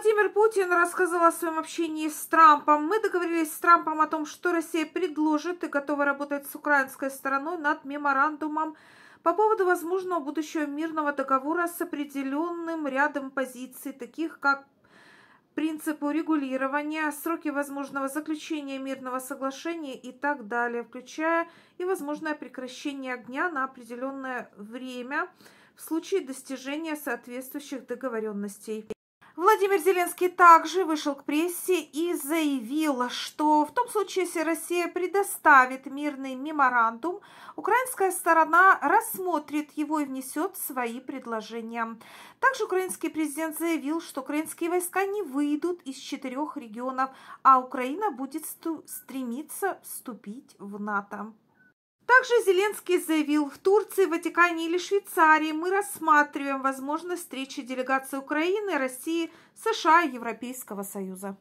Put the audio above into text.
Владимир Путин рассказал о своем общении с Трампом. Мы договорились с Трампом о том, что Россия предложит и готова работать с украинской стороной над меморандумом по поводу возможного будущего мирного договора с определенным рядом позиций, таких как принцип урегулирования, сроки возможного заключения мирного соглашения и так далее, включая и возможное прекращение огня на определенное время в случае достижения соответствующих договоренностей. Владимир Зеленский также вышел к прессе и заявил, что в том случае, если Россия предоставит мирный меморандум, украинская сторона рассмотрит его и внесет свои предложения. Также украинский президент заявил, что украинские войска не выйдут из 4 регионов, а Украина будет стремиться вступить в НАТО. Также Зеленский заявил, в Турции, Ватикане или Швейцарии мы рассматриваем возможность встречи делегаций Украины, России, США и Европейского Союза.